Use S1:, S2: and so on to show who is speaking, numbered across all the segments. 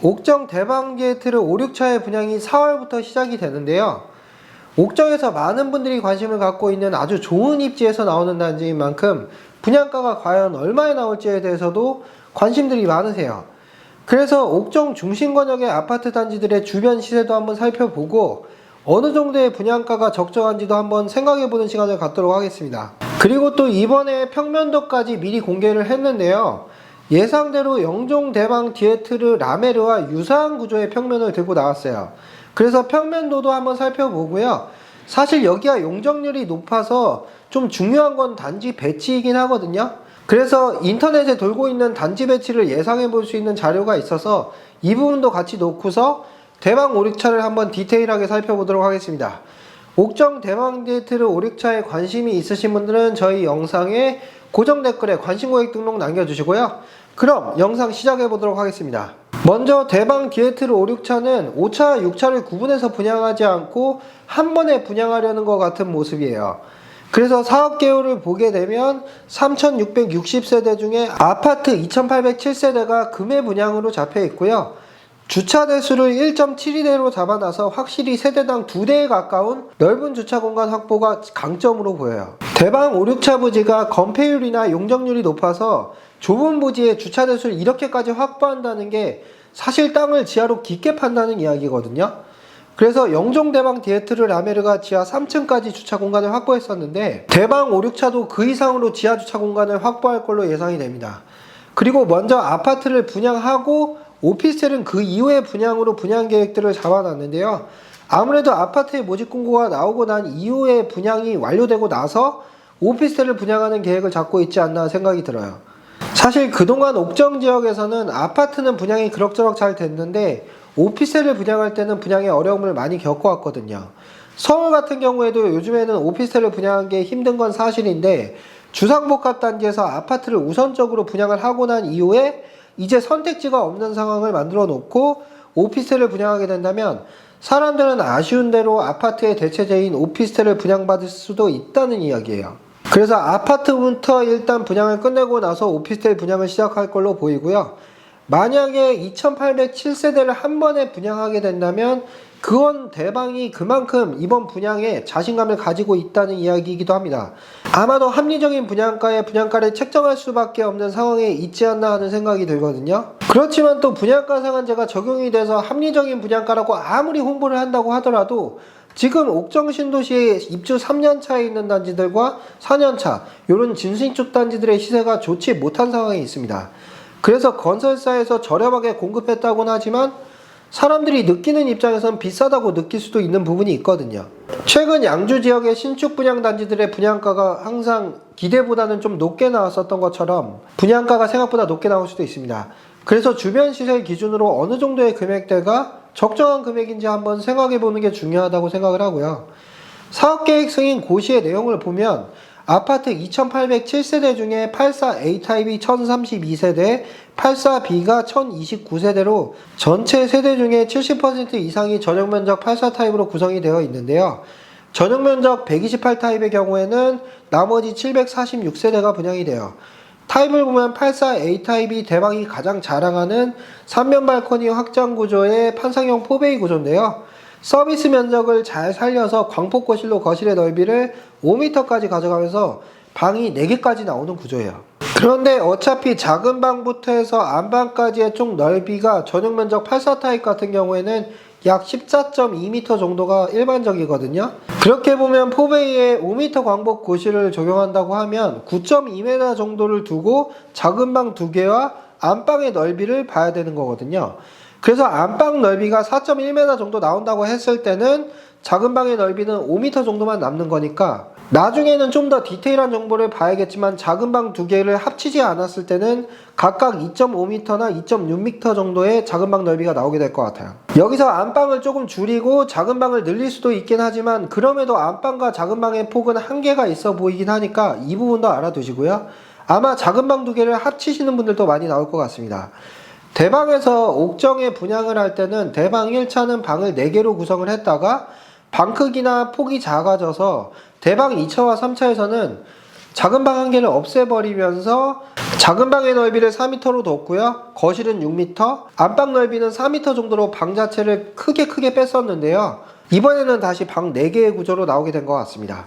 S1: 옥정 대방 게이트를 5, 6차의 분양이 4월부터 시작이 되는데요. 옥정에서 많은 분들이 관심을 갖고 있는 아주 좋은 입지에서 나오는 단지인 만큼 분양가가 과연 얼마에 나올지에 대해서도 관심들이 많으세요. 그래서 옥정 중심권역의 아파트 단지들의 주변 시세도 한번 살펴보고 어느 정도의 분양가가 적정한지도 한번 생각해보는 시간을 갖도록 하겠습니다. 그리고 또 이번에 평면도까지 미리 공개를 했는데요. 예상대로 영종 대방 디에트르 라메르와 유사한 구조의 평면을 들고 나왔어요. 그래서 평면도도 한번 살펴보고요. 사실 여기가 용적률이 높아서 좀 중요한 건 단지 배치이긴 하거든요. 그래서 인터넷에 돌고 있는 단지 배치를 예상해 볼 수 있는 자료가 있어서 이 부분도 같이 놓고서 대방 5, 6차를 한번 디테일하게 살펴보도록 하겠습니다. 옥정 대방 디에트르 5, 6차에 관심이 있으신 분들은 저희 영상에 고정 댓글에 관심 고객 등록 남겨주시고요. 그럼 영상 시작해 보도록 하겠습니다. 먼저 대방 디에트르 5, 6차는 5차, 6차를 구분해서 분양하지 않고 한 번에 분양하려는 것 같은 모습이에요. 그래서 사업 개요를 보게 되면 3,660세대 중에 아파트 2,807세대가 금해 분양으로 잡혀 있고요. 주차 대수를 1.72대로 잡아놔서 확실히 세대당 2대에 가까운 넓은 주차 공간 확보가 강점으로 보여요. 대방 5, 6차 부지가 건폐율이나 용적률이 높아서 좁은 부지에 주차 대수를 이렇게까지 확보한다는 게 사실 땅을 지하로 깊게 판다는 이야기거든요. 그래서 영종 대방 디에트르 라메르가 지하 3층까지 주차 공간을 확보했었는데 대방 5, 6차도 그 이상으로 지하 주차 공간을 확보할 걸로 예상이 됩니다. 그리고 먼저 아파트를 분양하고 오피스텔은 그 이후에 분양으로 분양 계획들을 잡아놨는데요. 아무래도 아파트의 모집 공고가 나오고 난 이후에 분양이 완료되고 나서 오피스텔을 분양하는 계획을 잡고 있지 않나 생각이 들어요. 사실 그동안 옥정 지역에서는 아파트는 분양이 그럭저럭 잘 됐는데 오피스텔을 분양할 때는 분양의 어려움을 많이 겪어왔거든요. 서울 같은 경우에도 요즘에는 오피스텔을 분양하는 게 힘든 건 사실인데 주상복합단지에서 아파트를 우선적으로 분양을 하고 난 이후에 이제 선택지가 없는 상황을 만들어 놓고 오피스텔을 분양하게 된다면 사람들은 아쉬운 대로 아파트의 대체제인 오피스텔을 분양받을 수도 있다는 이야기예요. 그래서 아파트부터 일단 분양을 끝내고 나서 오피스텔 분양을 시작할 걸로 보이고요. 만약에 2,807세대를 한 번에 분양하게 된다면 그건 대방이 그만큼 이번 분양에 자신감을 가지고 있다는 이야기이기도 합니다. 아마도 합리적인 분양가에 분양가를 책정할 수밖에 없는 상황에 있지 않나 하는 생각이 들거든요. 그렇지만 또 분양가 상한제가 적용이 돼서 합리적인 분양가라고 아무리 홍보를 한다고 하더라도 지금 옥정 신도시에 입주 3년차에 있는 단지들과 4년차 이런 진신축 단지들의 시세가 좋지 못한 상황이 있습니다. 그래서 건설사에서 저렴하게 공급했다고는 하지만 사람들이 느끼는 입장에선 비싸다고 느낄 수도 있는 부분이 있거든요. 최근 양주 지역의 신축 분양 단지들의 분양가가 항상 기대보다는 좀 높게 나왔었던 것처럼 분양가가 생각보다 높게 나올 수도 있습니다. 그래서 주변 시세 기준으로 어느 정도의 금액대가 적정한 금액인지 한번 생각해 보는 게 중요하다고 생각을 하고요. 사업계획 승인 고시의 내용을 보면 아파트 2,807세대 중에 84A타입이 1,032세대, 84B가 1,029세대로 전체 세대 중에 70% 이상이 전용면적 84타입으로 구성이 되어 있는데요. 전용면적 128타입의 경우에는 나머지 746세대가 분양이 돼요. 타입을 보면 84A타입이 대방이 가장 자랑하는 3면 발코니 확장 구조의 판상형 포베이 구조인데요. 서비스 면적을 잘 살려서 광폭거실로 거실의 넓이를 5m까지 가져가면서 방이 4개까지 나오는 구조예요. 그런데 어차피 작은 방부터 해서 안방까지의 총 넓이가 전용 면적 84 타입 같은 경우에는 약 14.2m 정도가 일반적이거든요. 그렇게 보면 포베이에 5m 광폭 거실을 적용한다고 하면 9.2m 정도를 두고 작은 방 2개와 안방의 넓이를 봐야 되는 거거든요. 그래서 안방 넓이가 4.1m 정도 나온다고 했을 때는 작은 방의 넓이는 5m 정도만 남는 거니까 나중에는 좀 더 디테일한 정보를 봐야겠지만 작은 방 2개를 합치지 않았을 때는 각각 2.5m나 2.6m 정도의 작은 방 넓이가 나오게 될 것 같아요. 여기서 안방을 조금 줄이고 작은 방을 늘릴 수도 있긴 하지만 그럼에도 안방과 작은 방의 폭은 한계가 있어 보이긴 하니까 이 부분도 알아두시고요. 아마 작은 방 2개를 합치시는 분들도 많이 나올 것 같습니다. 대방에서 옥정에 분양을 할 때는 대방 1차는 방을 4개로 구성을 했다가 방 크기나 폭이 작아져서 대방 2차와 3차에서는 작은 방 한 개를 없애버리면서 작은 방의 넓이를 4m로 뒀고요. 거실은 6m, 안방 넓이는 4m 정도로 방 자체를 크게 뺐었는데요. 이번에는 다시 방 4개의 구조로 나오게 된 것 같습니다.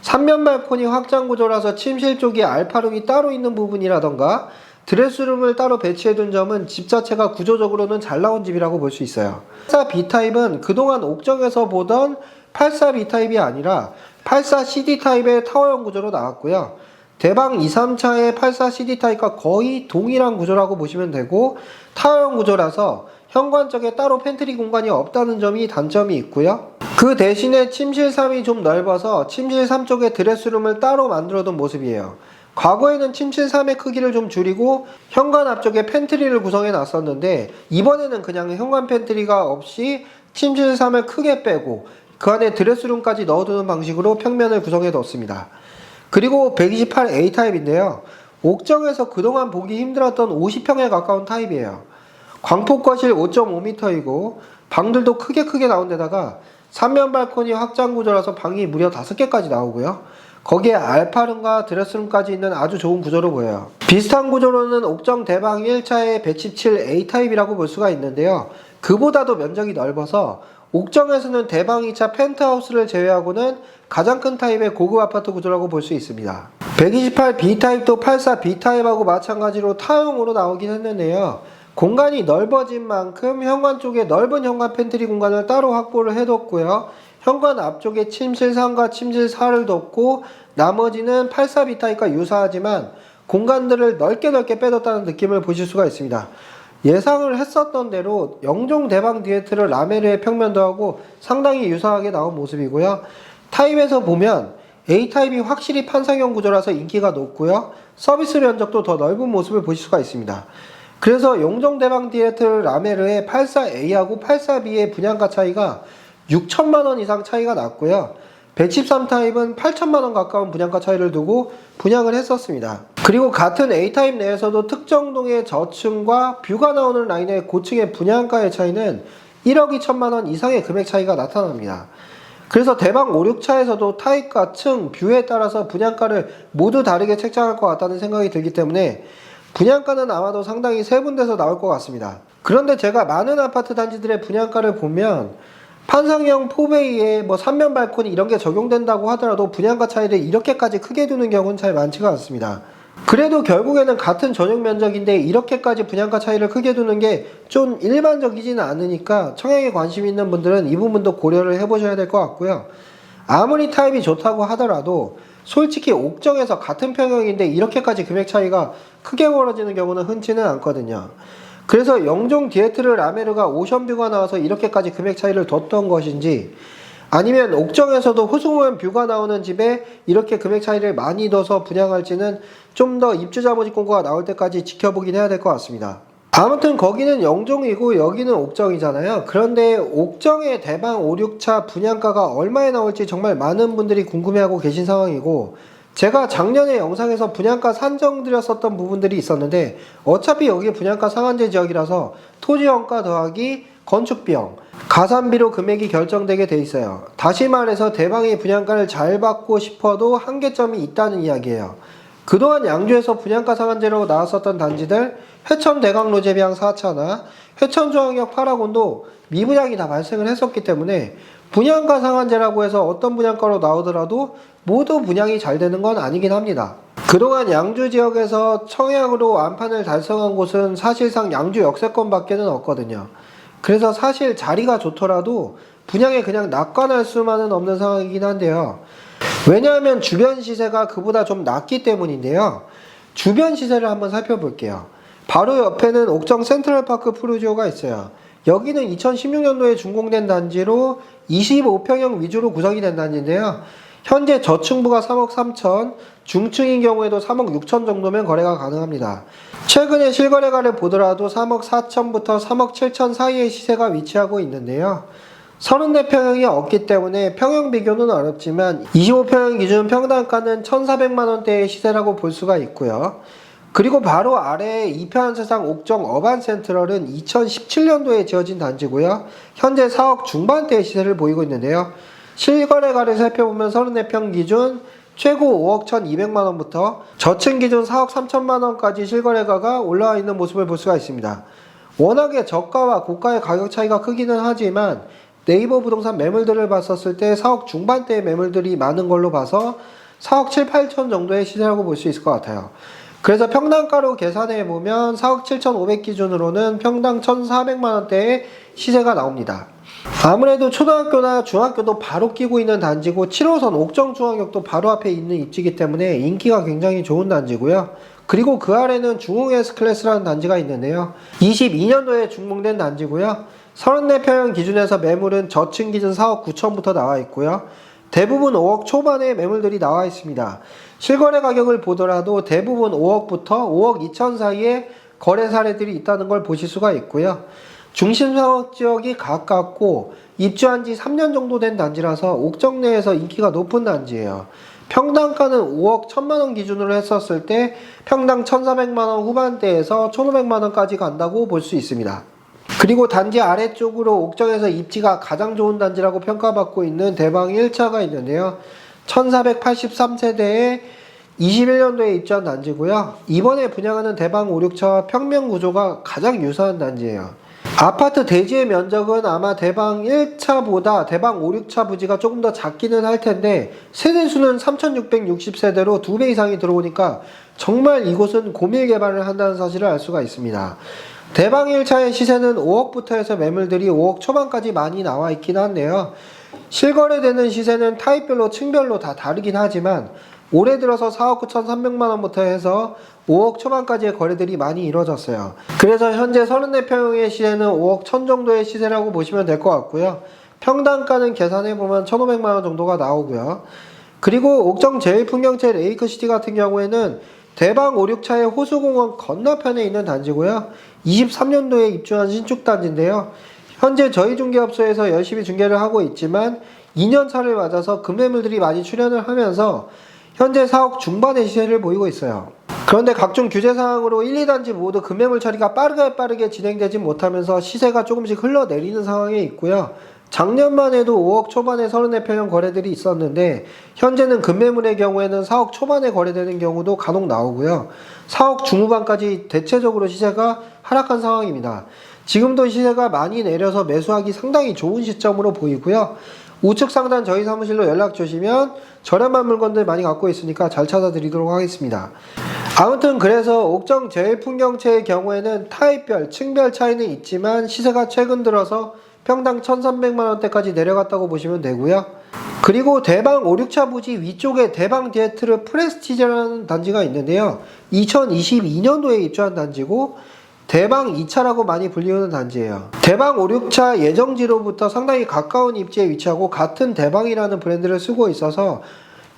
S1: 3면 발코니 확장 구조라서 침실 쪽이 알파룸이 따로 있는 부분이라던가 드레스룸을 따로 배치해둔 점은 집 자체가 구조적으로는 잘 나온 집이라고 볼 수 있어요. 84B타입은 그동안 옥정에서 보던 84B타입이 아니라 84CD 타입의 타워형 구조로 나왔고요. 대방 2, 3차의 84CD 타입과 거의 동일한 구조라고 보시면 되고, 타워형 구조라서 현관 쪽에 따로 팬트리 공간이 없다는 점이 단점이 있고요. 그 대신에 침실 3이 좀 넓어서 침실 3 쪽에 드레스룸을 따로 만들어둔 모습이에요. 과거에는 침실 3의 크기를 좀 줄이고 현관 앞쪽에 팬트리를 구성해 놨었는데, 이번에는 그냥 현관 팬트리가 없이 침실 3을 크게 빼고 그 안에 드레스룸까지 넣어두는 방식으로 평면을 구성해 뒀습니다. 그리고 128A 타입인데요. 옥정에서 그동안 보기 힘들었던 50평에 가까운 타입이에요. 광폭 거실 5.5m이고 방들도 크게 나온 데다가 3면 발코니 확장 구조라서 방이 무려 5개까지 나오고요. 거기에 알파룸과 드레스룸까지 있는 아주 좋은 구조로 보여요. 비슷한 구조로는 옥정 대방 1차의 117A 타입이라고 볼 수가 있는데요. 그보다도 면적이 넓어서 옥정에서는 대방 2차 펜트하우스를 제외하고는 가장 큰 타입의 고급 아파트 구조라고 볼 수 있습니다. 128B 타입도 84B 타입하고 마찬가지로 타형으로 나오긴 했는데요. 공간이 넓어진 만큼 현관 쪽에 넓은 현관 팬트리 공간을 따로 확보를 해뒀고요. 현관 앞쪽에 침실 3과 침실 4를 뒀고 나머지는 84B 타입과 유사하지만 공간들을 넓게 빼뒀다는 느낌을 보실 수가 있습니다. 예상을 했었던 대로 영종 대방 디에트를 라메르의 평면도 하고 상당히 유사하게 나온 모습이고요. 타입에서 보면 A타입이 확실히 판상형 구조라서 인기가 높고요. 서비스 면적도 더 넓은 모습을 보실 수가 있습니다. 그래서 영종 대방 디에트 라메르의 84A하고 84B의 분양가 차이가 6천만원 이상 차이가 났고요. 113타입은 8천만원 가까운 분양가 차이를 두고 분양을 했었습니다. 그리고 같은 A타입 내에서도 특정 동의 저층과 뷰가 나오는 라인의 고층의 분양가의 차이는 1억 2천만원 이상의 금액 차이가 나타납니다. 그래서 대방 5, 6차에서도 타입과 층, 뷰에 따라서 분양가를 모두 다르게 책정할 것 같다는 생각이 들기 때문에 분양가는 아마도 상당히 세분돼서 나올 것 같습니다. 그런데 제가 많은 아파트 단지들의 분양가를 보면 판상형 4베이에 3면 발코니 이런 게 적용된다고 하더라도 분양가 차이를 이렇게까지 크게 두는 경우는 잘 많지가 않습니다. 그래도 결국에는 같은 전용 면적인데 이렇게까지 분양가 차이를 크게 두는 게 좀 일반적이지는 않으니까 청약에 관심 있는 분들은 이 부분도 고려를 해보셔야 될 것 같고요. 아무리 타입이 좋다고 하더라도 솔직히 옥정에서 같은 평형인데 이렇게까지 금액 차이가 크게 벌어지는 경우는 흔치는 않거든요. 그래서 영종 디에트르 라메르가 오션뷰가 나와서 이렇게까지 금액 차이를 뒀던 것인지, 아니면 옥정에서도 호수공연 뷰가 나오는 집에 이렇게 금액 차이를 많이 둬서 분양할지는 좀 더 입주자 모집 공고가 나올 때까지 지켜보긴 해야 될 것 같습니다. 아무튼 거기는 영종이고 여기는 옥정이잖아요. 그런데 옥정의 대방 5, 6차 분양가가 얼마에 나올지 정말 많은 분들이 궁금해하고 계신 상황이고, 제가 작년에 영상에서 분양가 산정드렸었던 부분들이 있었는데 어차피 여기 분양가 상한제 지역이라서 토지원가 더하기 건축비용, 가산비로 금액이 결정되게 돼 있어요. 다시 말해서 대방의 분양가를 잘 받고 싶어도 한계점이 있다는 이야기예요. 그동안 양주에서 분양가 상한제로 나왔었던 단지들 회천 대강로제비양 4차나 회천중앙역 8학원도 미분양이 다 발생을 했었기 때문에 분양가 상한제라고 해서 어떤 분양가로 나오더라도 모두 분양이 잘 되는 건 아니긴 합니다. 그동안 양주 지역에서 청약으로 완판을 달성한 곳은 사실상 양주 역세권 밖에는 없거든요. 그래서 사실 자리가 좋더라도 분양에 그냥 낙관할 수만은 없는 상황이긴 한데요. 왜냐하면 주변 시세가 그보다 좀 낮기 때문인데요. 주변 시세를 한번 살펴볼게요. 바로 옆에는 옥정 센트럴파크 푸르지오가 있어요. 여기는 2016년도에 준공된 단지로 25평형 위주로 구성이 된 단지인데요. 현재 저층부가 3억 3천, 중층인 경우에도 3억 6천 정도면 거래가 가능합니다. 최근에 실거래가를 보더라도 3억 4천부터 3억 7천 사이의 시세가 위치하고 있는데요. 34평형이 없기 때문에 평형 비교는 어렵지만 25평형 기준 평당가는 1,400만원대의 시세라고 볼 수가 있고요. 그리고 바로 아래에 2편 세상 옥정 어반센트럴은 2017년도에 지어진 단지고요. 현재 4억 중반대의 시세를 보이고 있는데요. 실거래가를 살펴보면 34평 기준 최고 5억 1,200만원부터 저층 기준 4억 3천만원까지 실거래가가 올라와 있는 모습을 볼 수가 있습니다. 워낙에 저가와 고가의 가격 차이가 크기는 하지만 네이버 부동산 매물들을 봤었을 때 4억 중반대의 매물들이 많은 걸로 봐서 4억 7, 8천 정도의 시세라고 볼 수 있을 것 같아요. 그래서 평당가로 계산해보면 4억 7,500 기준으로는 평당 1,400만원대의 시세가 나옵니다. 아무래도 초등학교나 중학교도 바로 끼고 있는 단지고 7호선 옥정중앙역도 바로 앞에 있는 입지이기 때문에 인기가 굉장히 좋은 단지고요. 그리고 그 아래는 중흥 S클래스라는 단지가 있는데요. 22년도에 준공된 단지고요. 34평형 기준에서 매물은 저층 기준 4억 9천부터 나와 있고요. 대부분 5억 초반의 매물들이 나와 있습니다. 실거래 가격을 보더라도 대부분 5억부터 5억 2천 사이에 거래 사례들이 있다는 걸 보실 수가 있고요. 중심 상업 지역이 가깝고 입주한 지 3년 정도 된 단지라서 옥정 내에서 인기가 높은 단지예요. 평당가는 5억 1천만원 기준으로 했었을 때 평당 1,400만원 후반대에서 1,500만원까지 간다고 볼 수 있습니다. 그리고 단지 아래쪽으로 옥정에서 입지가 가장 좋은 단지라고 평가받고 있는 대방 1차가 있는데요. 1483세대에 21년도에 입주한 단지고요. 이번에 분양하는 대방 5, 6차와 평면 구조가 가장 유사한 단지예요. 아파트 대지의 면적은 아마 대방 1차보다 대방 5, 6차 부지가 조금 더 작기는 할 텐데 세대수는 3,660세대로 2배 이상이 들어오니까 정말 이곳은 고밀 개발을 한다는 사실을 알 수가 있습니다. 대방 1차의 시세는 5억부터 해서 매물들이 5억 초반까지 많이 나와 있긴 한데요. 실거래되는 시세는 타입별로 층별로 다 다르긴 하지만 올해 들어서 4억 9,300만원부터 해서 5억 초반까지의 거래들이 많이 이루어졌어요. 그래서 현재 34평형의 시세는 5억 1천 정도의 시세라고 보시면 될 것 같고요. 평당가는 계산해보면 1,500만원 정도가 나오고요. 그리고 옥정 제1풍경채 레이크시티 같은 경우에는 대방 5, 6차의 호수공원 건너편에 있는 단지고요. 23년도에 입주한 신축단지인데요. 현재 저희 중개업소에서 열심히 중개를 하고 있지만 2년차를 맞아서 급매물들이 많이 출현을 하면서 현재 4억 중반의 시세를 보이고 있어요. 그런데 각종 규제사항으로 1, 2단지 모두 급매물 처리가 빠르게 진행되지 못하면서 시세가 조금씩 흘러내리는 상황에 있고요. 작년만 해도 5억 초반의 34평형 거래들이 있었는데 현재는 급매물의 경우에는 4억 초반에 거래되는 경우도 간혹 나오고요. 4억 중후반까지 대체적으로 시세가 하락한 상황입니다. 지금도 시세가 많이 내려서 매수하기 상당히 좋은 시점으로 보이고요. 우측 상단 저희 사무실로 연락 주시면 저렴한 물건들 많이 갖고 있으니까 잘 찾아드리도록 하겠습니다. 아무튼 그래서 옥정 제1풍경채의 경우에는 타입별, 층별 차이는 있지만 시세가 최근 들어서 평당 1,300만원대까지 내려갔다고 보시면 되고요. 그리고 대방 5, 6차 부지 위쪽에 대방 디에트르 프레스티지라는 단지가 있는데요. 2022년도에 입주한 단지고 대방 2차라고 많이 불리우는 단지예요. 대방 5, 6차 예정지로부터 상당히 가까운 입지에 위치하고 같은 대방이라는 브랜드를 쓰고 있어서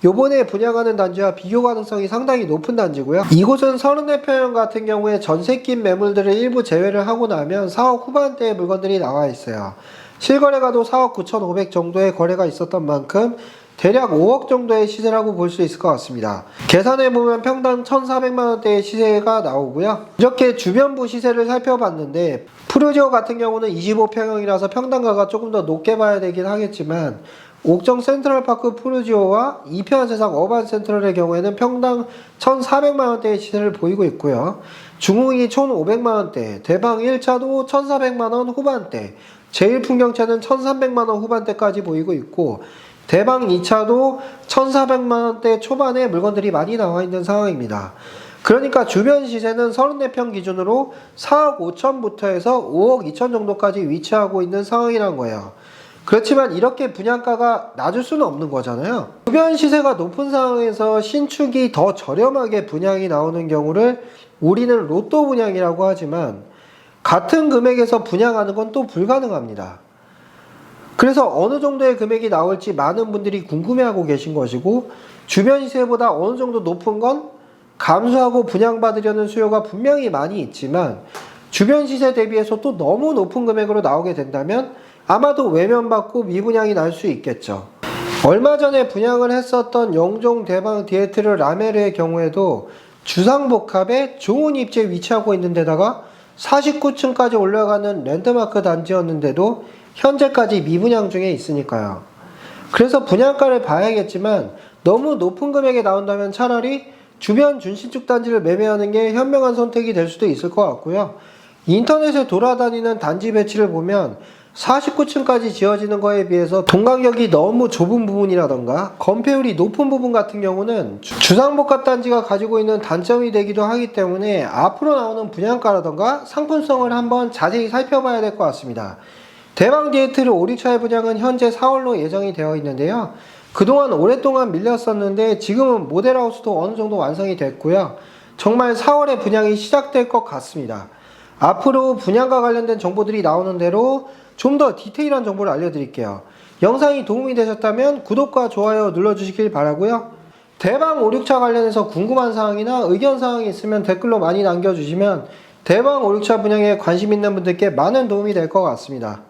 S1: 요번에 분양하는 단지와 비교 가능성이 상당히 높은 단지고요. 이곳은 34평형 같은 경우에 전세 낀 매물들을 일부 제외를 하고 나면 4억 후반대의 물건들이 나와 있어요. 실거래가도 4억 9,500 정도의 거래가 있었던 만큼 대략 5억 정도의 시세라고 볼 수 있을 것 같습니다. 계산해보면 평당 1,400만원대의 시세가 나오고요. 이렇게 주변부 시세를 살펴봤는데 푸르지오 같은 경우는 25평형이라서 평당가가 조금 더 높게 봐야 되긴 하겠지만 옥정 센트럴파크 푸르지오와 이편세상 어반센트럴의 경우에는 평당 1,400만원대의 시세를 보이고 있고요. 중흥이 1,500만원대, 대방 1차도 1,400만원 후반대, 제1풍경차는 1,300만원 후반대까지 보이고 있고 대방 2차도 1,400만원대 초반에 물건들이 많이 나와 있는 상황입니다. 그러니까 주변 시세는 34평 기준으로 4억 5천부터 해서 5억 2천 정도까지 위치하고 있는 상황이란 거예요. 그렇지만 이렇게 분양가가 낮을 수는 없는 거잖아요. 주변 시세가 높은 상황에서 신축이 더 저렴하게 분양이 나오는 경우를 우리는 로또 분양이라고 하지만 같은 금액에서 분양하는 건 또 불가능합니다. 그래서 어느 정도의 금액이 나올지 많은 분들이 궁금해하고 계신 것이고 주변 시세보다 어느 정도 높은 건 감수하고 분양받으려는 수요가 분명히 많이 있지만 주변 시세 대비해서 또 너무 높은 금액으로 나오게 된다면 아마도 외면받고 미분양이 날 수 있겠죠. 얼마 전에 분양을 했었던 영종 대방 디에트르 라메르의 경우에도 주상복합에 좋은 입지에 위치하고 있는 데다가 49층까지 올라가는 랜드마크 단지였는데도 현재까지 미분양 중에 있으니까요. 그래서 분양가를 봐야겠지만 너무 높은 금액에 나온다면 차라리 주변 준신축 단지를 매매하는 게 현명한 선택이 될 수도 있을 것 같고요. 인터넷에 돌아다니는 단지 배치를 보면 49층까지 지어지는 거에 비해서 동간격이 너무 좁은 부분이라던가 건폐율이 높은 부분 같은 경우는 주상복합단지가 가지고 있는 단점이 되기도 하기 때문에 앞으로 나오는 분양가라던가 상품성을 한번 자세히 살펴봐야 될 것 같습니다. 대방 디에트르 5, 6차의 분양은 현재 4월로 예정이 되어 있는데요. 그동안 오랫동안 밀렸었는데 지금은 모델하우스도 어느 정도 완성이 됐고요. 정말 4월에 분양이 시작될 것 같습니다. 앞으로 분양과 관련된 정보들이 나오는 대로 좀 더 디테일한 정보를 알려드릴게요. 영상이 도움이 되셨다면 구독과 좋아요 눌러주시길 바라고요. 대방 5, 6차 관련해서 궁금한 사항이나 의견 사항이 있으면 댓글로 많이 남겨주시면 대방 5, 6차 분양에 관심 있는 분들께 많은 도움이 될 것 같습니다.